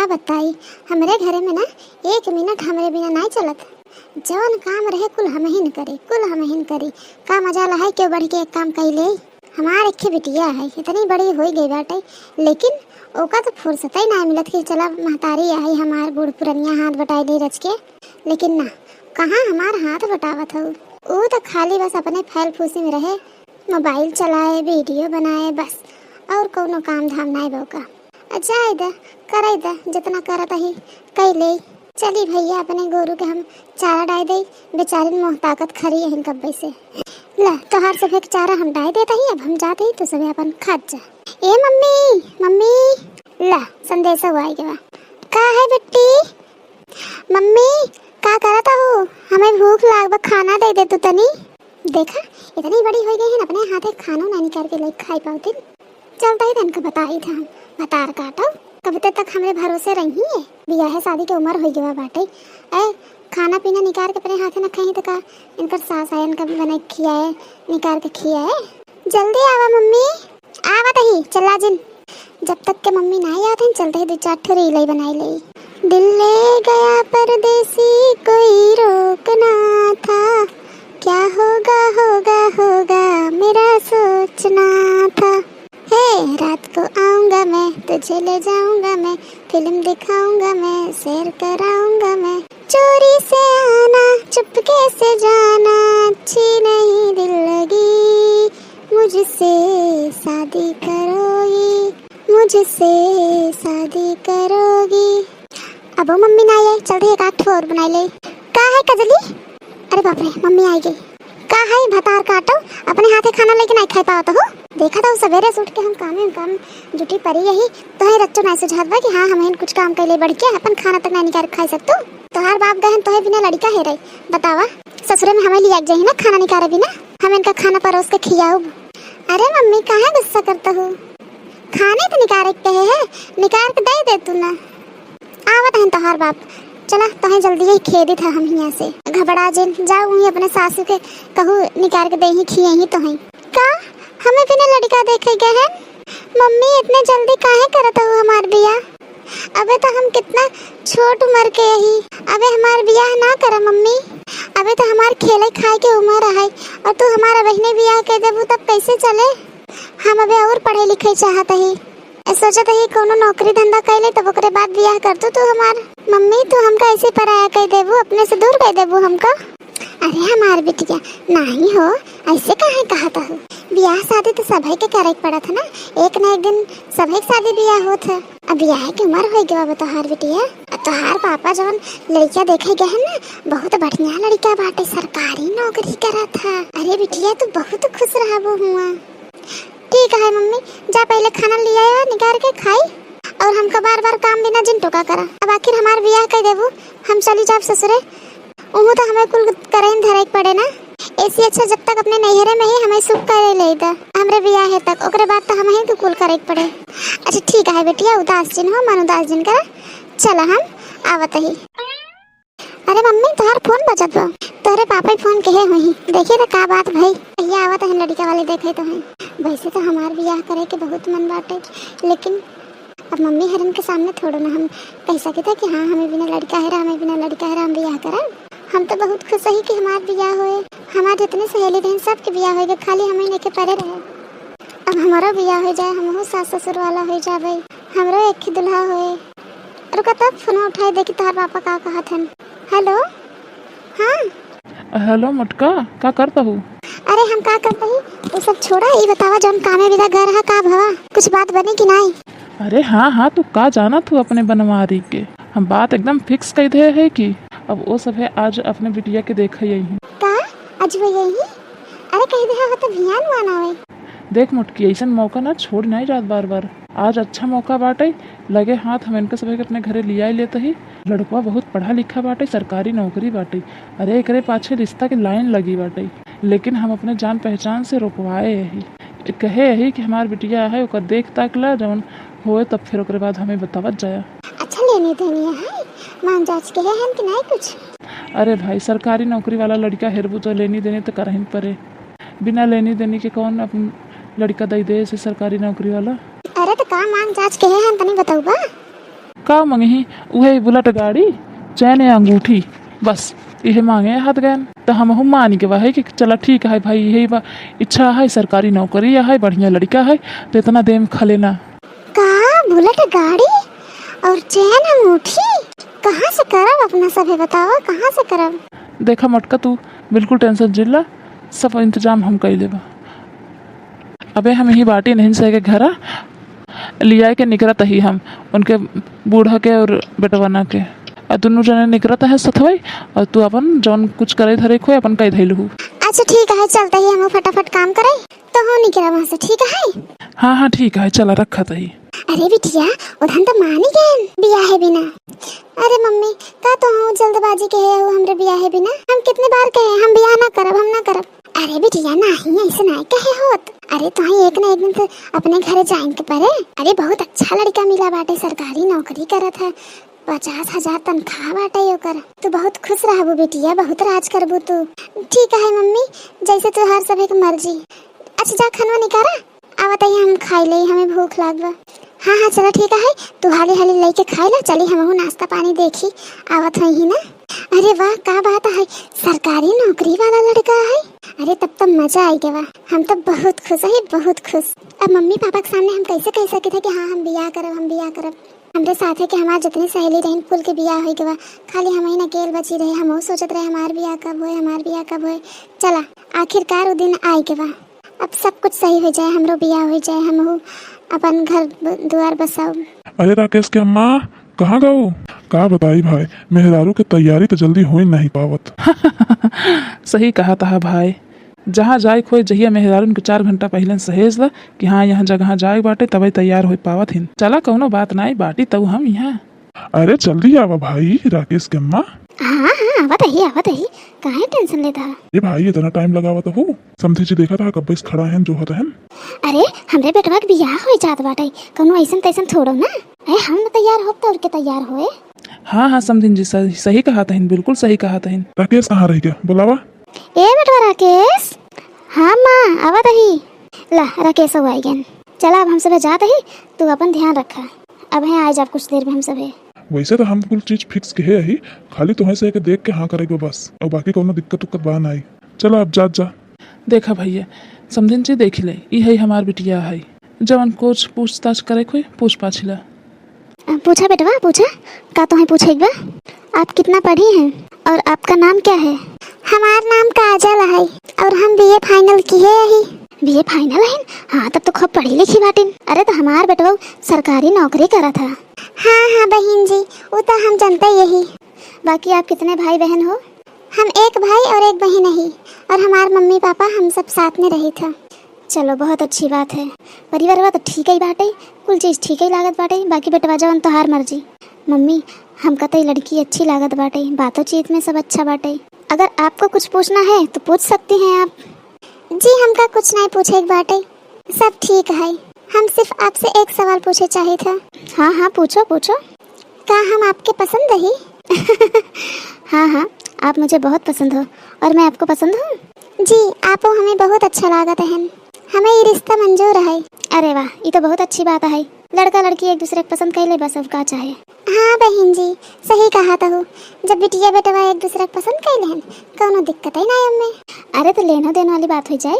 का बताई, हमरे घरे में ना 1 मिनट हमरे बिना नहीं चलत। जवन काम रहे कुल हम ही न करी। का मजा ला है क्यों बढ़ के एक काम कैले। हमार एक बिटिया है, इतनी बड़ी हो गई बाटे, लेकिन ओका तो फुर्सत ही ना मिलत कि चला महतारी आई हमार बूढ़ पुरनिया हाथ बटाई दे रच के। लेकिन ना, कहाँ हमार हाथ बटावत हो। वो तो खाली बस अपने फैल फूसी में रहे, मोबाइल चलाए, वीडियो बनाए, बस और कोनो काम धाम नहीं बौका। जाए दा करे दा, जितना करत ही कैले। चली भैया अपने गोरू के हम चारा डाल दे, बेचारी मोह ताकत खरी है कब्बे से। ला तोहार सब एक चारा हम डाल देता ही, अब हम जाते ही तो सब अपन खात जा। ए मम्मी ला संदेशा हुआ है क्या? का है बेटी? मम्मी का करता हो? हमें भूख लाग, खाना दे दे तू तनी। देखा इतनी बड़ी हो गई है, अपने हाथे खाना ना निकाल के लेके खाई पाती। चलता ही तनका बताई था हम बतार काटो, कभी तक हमरे भरोसे रही है। बियाह शादी के उम्र हो गया बाटे, ए खाना पीना निकाल के अपने हाथे न खाई तो का इनकर सास आयन का बना खियाए, निकाल के खियाए। जल्दी आवा मम्मी, आवत ही चला जिन। जब तक के मम्मी नहीं आते चलते ही 2-4 ठो रील बनाई ले। दिल ले गया परदेसी कोई रोकना था, क्या होगा होगा होगा मेरा सोचना था। हे रात को आऊंगा मैं, तुझे ले जाऊंगा मैं, फिल्म दिखाऊंगा मैं, सैर कराऊंगा मैं। चोरी से आना चुपके से जाना अच्छी नहीं दिल लगी, मुझसे शादी करोगी, मुझसे शादी करोगी। अब वो मम्मी ना आई, चलते एक आठ और बनाई ले। का है कजली? अरे बाप रे मम्मी आई गई। का है भतार काटो, अपने हाथे खाना लेके नहीं खा पाओ तो हो। देखा था सवेरे से उठ के हम काम जुटी पड़ी यही तो है रच्चो नहीं सुझात बा कि हाँ हमें कुछ काम कर ले बढ़ के अपन खाना तक नहीं निकाल खा सकतो। तोहार बाप गहन तो है बिना लड़का है रही, बतावा ससुरे में हमें लिया जाए ना खाना निकाले बिना, हम इनका खाना परोस के खियाओ। अरे मम्मी काहे गुस्सा करता हो, खाने तो निकाल के है, निकाल के दे तू ना। आवत है तोहार बाप, चला तो जल्दी ही खेदी था हम यहाँ से। घबरा जिन जाओ वहीं अपने सासू के कहूँ निकाल के दे ही खिए ही तो है। का हमें बिना लड़का देखे गए हैं? मम्मी इतने जल्दी काहे करत हो हमार बियाह? अबे तो हम कितना छोट उम्र के यही, अबे हमार बियाह ना करा मम्मी। अबे तो हमार खेले खाए के उम्र है और तू हमारा बहने बियाह कर देबू तब कैसे चले? हम अबे और पढ़े लिखे चाहत ही, सोचत ही कोनो नौकरी धंधा कैले तब ओकरे बाद बियाह कर दू तू हमार। मम्मी तू हमका ऐसे पराया कर देबू, अपने से दूर कर देबू हमका? अरे हमार बिटिया नहीं हो, ऐसे काहे कहता हो? बियाह शादी तो सभी के करे पड़ा था ना, एक न एक दिन सभी के शादी बियाह होत है। अब बियाह की उम्र हो गया अब तोहार बिटिया। तोहार पापा जवन लड़किया देखे गए है ना, बहुत बढ़िया लड़का बाटे, सरकारी नौकरी करा था। अरे बिटिया तू बहुत खुश रहा वो हुआ। ठीक है मम्मी, जा पहले खाना ले आया निकाल के खाई और हमका बार बार काम बिना जिन टोका करा। अब आखिर हमार बियाह कर देबू, हम चली जाब ससुरे, उहु तो हमें कुल करें धरे पड़े ना। ऐसी अच्छा जब तक अपने नैहरे में ही हमें सुख करे ले दा, हमरे बियाह है तक, ओकरे बाद तो हमें ही कुल करे पड़े। अच्छा ठीक है बेटिया, उदास जिन हो मन उदास जिन करा, चला हम आवत ही। अरे मम्मी तोहार फोन बजत बा, तोहरे पापा फोन कहे हुई, देखिए तो का बात भाई, भैया आवत है लड़का वाले देखे तो है। वैसे तो हमार बियाह करे के बहुत मन बाटे, लेकिन अब मम्मी हरन के सामने थोड़ा ना हम कह सके थे कि हाँ हमें बिना लड़का है, हमें बिना लड़का है हम बियाह करा। हम तो बहुत खुश है कि हमार बियाह होए, हमारे जितने सहेली बहन सब के बियाह हो गए, खाली हमें लेके पड़े रहे। अब हमारा बियाह हो जाए, हम सास ससुर वाला हो जाए, हमरो एक ही दुल्हा होए। रुका तब फोन उठाए देखी तार पापा का कहत हन। हेलो हाँ हेलो मटका, का करता हूँ? अरे हम का करते ही वो सब छोड़ा, ये बतावा जौन कामे विदा घर है का भवा, कुछ बात बनी कि नहीं? अरे हाँ तू का जाना तू अपने बनवारी के, हम बात एकदम फिक्स कर दे है कि अब वो सब है आज अपने बिटिया के देखा यही का आज वो यही। अरे कह दे हो तो भियान माना वे। देख मुटकी ऐसा मौका ना छोड़ नहीं जात बार बार, आज अच्छा मौका बाटे, लगे हाथ हम इनके सब अपने घरे लिया ही लेते ही। लड़का बहुत पढ़ा लिखा बाटे, सरकारी नौकरी बाटे, अरे एकरे पाछे रिश्ता की लाइन लगी बाटे, लेकिन हम अपने जान पहचान से रोकवाए यही, कहे यही कि हमार बिटिया है ओकर देख ताक ला, जौन होए तब फिर ओकरे बाद हमें बतावत जाया। अच्छा लेने देनी है मान जांच के है कि नहीं कुछ? अरे भाई सरकारी नौकरी वाला लड़का हेरबू तो लेनी देनी तो करहिन परे, बिना लेनी देनी के कौन अपन लड़का दे दे से सरकारी नौकरी वाला। अरे तो का मान जांच के है तनी बताऊ बा। का मंगही उहे बुलेट गाड़ी चैन या अंगूठी बस यही मांगे हाथ गैन। तो हम मान के है कि चला ठीक है भाई यही इच्छा है सरकारी नौकरी है बढ़िया लड़का है तो इतना देम खा लेना। का बुलेट गाड़ी और चैन अंगूठी कहाँ से करब अपना सभी बताओ कहाँ से करब। देखा मटका तू बिल्कुल टेंशन जिल्ला सब इंतजाम हम कर लेबा। अबे हम यही बाटी नहीं सह के घर लिया के निकलत ही हम उनके बूढ़ा के और बेटवाना के और दोनों जने निकलत है सथवई और तू अपन जौन कुछ करे धरे खोए अपन कह धैलहू। अच्छा ठीक है चलते ही हम फटाफट काम करे तो हो निकला वहाँ से ठीक है। हाँ हाँ ठीक है चला रखा तही। अरे बिटिया उधन तो मान ही गए बिया है बिना। अरे मम्मी का तो हूँ जल्दबाजी के है हमरे बिया है बिना हम कितने बार कहे हम बिया ना करब हम ना करब। अरे बिटिया नहीं ऐसे नहीं कहे होत। अरे तो एक ना एक दिन तो अपने घरे जाइन के परे। अरे बहुत अच्छा लड़का मिला बाटे सरकारी नौकरी करत है 50,000 तनख्वाह बाटे ओकर। तू बहुत खुश रहबू बेटिया बहुत राज करबू तू। ठीक है मम्मी जैसे तू हर सभी की मर्जी। अच्छा जा खाना निकाला आवत ही हम खाई ले हमें भूख लागबा। हाँ हाँ चलो ठीक है तू हाली हाली लेके खाई ला चली हम नाश्ता पानी देखी आवत ही ना। अरे वाह क्या बात है सरकारी नौकरी वाला लड़का है। अरे तब तो मजा आई गया हम तो बहुत खुश है बहुत खुश। अब मम्मी पापा के सामने हम कैसे कह सके थे कि हाँ हम बियाह करब हमरे साथ है कि हमार जितनी सहेली रहन कुल के बियाह हो गवा खाली हम ही अकेले बची रहे हम सोचत रहे हमार बियाह कब होए। चला आखिरकार वो दिन आई गवा अब सब कुछ सही हो जाए हमरो बियाह हो जाए हम अपन घर द्वार बसाओ। अरे राकेश के अम्मा कहाँ गओ का बताई भाई मेहरारू के तैयारी तो जल्दी हो ही नहीं पावत। सही कहा था भाई जहाँ जाए खोए जहिया मेहरारून के 4 घंटा पहले सहेज ला कि हाँ यहाँ जगह जाए बाटे तभी तैयार हो पावत हिन। चला कौनो बात नहीं बाटी तब हम यहाँ। अरे जल्दी आवा भाई राकेश के अम्मा। हाँ हाँ आवत ही काहे टेंशन लेता। ये भाई इतना टाइम लगावा तो हो समझी जी देखा था कब इस खड़ा है जो होता है। अरे हमरे बेटवा के बियाह हो जात बाटे कोनो ऐसन तैसन थोड़ो ना। अरे हम न तैयार हो तो और के तैयार होए। हाँ हाँ समझिन जी सही कहा था बिल्कुल सही कहा था। राकेश कहाँ रह गया बुलावा। ए बेटवा राकेश। हाँ माँ आवत ही ला राकेश आई गन। चला अब हम सब जात ही तू अपन ध्यान रखा अब है आज आप कुछ देर में हम सब है। वैसे तो हम कुल चीज फिक्स के है ही खाली तुम्हें से देख के हाँ करेगा बस और बाकी कोनो दिक्कत उक्कत बा नहीं। चलो अब जा देखा भैया समझिन जी देख ले ये हमार बिटिया है जवन कुछ पूछताछ करे कोई पूछ पाछ ला। पूछा बेटवा पूछा का तुम्हें पूछेगा आप कितना पढ़ी हैं और आपका नाम क्या है। हमारा नाम काजल है और हम बीए फाइनल किए ही। बीए फाइनल है हाँ तब तो खूब पढ़ी लिखी बाटिन। अरे तो हमार बेटवा सरकारी नौकरी करा था। हाँ बहन जी वो तो हम जानते यही। बाकी आप कितने भाई बहन हो। हम एक भाई और एक बहन ही और हमारे मम्मी पापा हम सब साथ में रहे थे। चलो बहुत अच्छी बात है परिवार तो ठीक ही बाटे कुल चीज़ ठीक ही लागत बाटे। बाकी बेटवा जवन तो हार मर्जी। मम्मी हमका तो लड़की अच्छी लागत बाटे बातों चीत में सब अच्छा बाटे। अगर आपको कुछ पूछना है तो पूछ सकती हैं आप। जी हमका कुछ नहीं पूछे बाटे सब ठीक है हम सिर्फ आपसे एक सवाल पूछे चाहे था। हाँ पूछो क्या हम आपके पसंद ही। हाँ आप मुझे बहुत पसंद हो और मैं आपको पसंद हूँ। जी आप हमें बहुत अच्छा लागत है हमें ये रिश्ता मंजूर है। अरे वाह ये तो बहुत अच्छी बात है लड़का लड़की एक दूसरे को पसंद कर ले बस अब का चाहे। हाँ बहन जी सही कहा था जब बिटिया बेटवा एक दूसरे को पसंद कर लेन कोनो दिक्कत ही नहीं हमें। अरे तो लेना देने वाली बात हो जाए।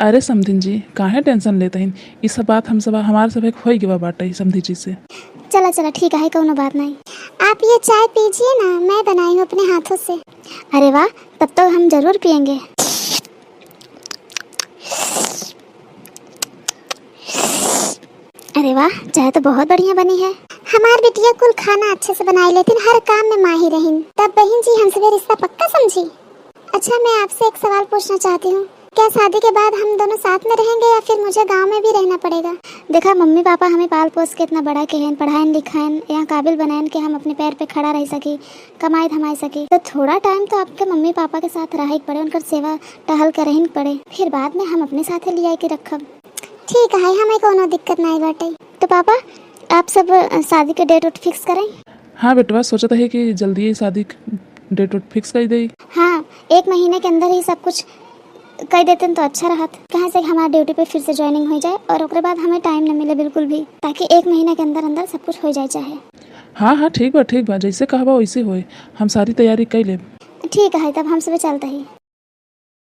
अरे समधिन जी काहे टेंशन लेते हैं ये सब बात हम सब हमारे सब एक हो गया बाटा समझी जी से। चला ठीक है कोनो बात नहीं। आप ये चाय पीजिए ना मैं बनाई हूँ अपने हाथों से। अरे वाह तब तो हम जरूर पियेंगे। अरे वाह चाय तो बहुत बढ़िया बनी है। हमार बिटिया कुल खाना अच्छे से बनाई लेकिन हर काम में माहिर रहीन। तब बहन जी हमसे रिश्ता पक्का समझी। अच्छा मैं आपसे एक सवाल पूछना चाहती हूँ क्या शादी के बाद हम दोनों साथ में रहेंगे या फिर मुझे गांव में भी रहना पड़ेगा। देखा मम्मी पापा हमें पाल पोस के इतना बड़ा के हैं पढ़ाएं लिखाएं यहाँ काबिल बनाएं कि हम अपने पैर पे खड़ा रह सके कमाई धमाई सके। तो थोड़ा टाइम तो आपके मम्मी पापा के साथ रह पड़े उनकर सेवा टहल कर रह पड़े फिर बाद में हम अपने साथ लिया के रखब। ठीक है हमें कोनो दिक्कत नहीं बाटे। तो पापा आप सब शादी के डेट फिक्स करें। हाँ बेटवा सोचा है कि जल्दी ही शादी डेट फिक्स कर दे। हाँ 1 महीने के अंदर ही सब कुछ कह देते तो अच्छा रहत, कहाँ से हमारे ड्यूटी पे फिर से ज्वाइनिंग हो जाए और उसके बाद हमें टाइम न मिले बिल्कुल भी, ताकि 1 महीना के अंदर अंदर सब कुछ हो जाए चाहे। हाँ हाँ ठीक बा, जैसे कहबा वैसे होए, हम सारी तैयारी कर लेब। ठीक है, तब हम सुबह चलते ही।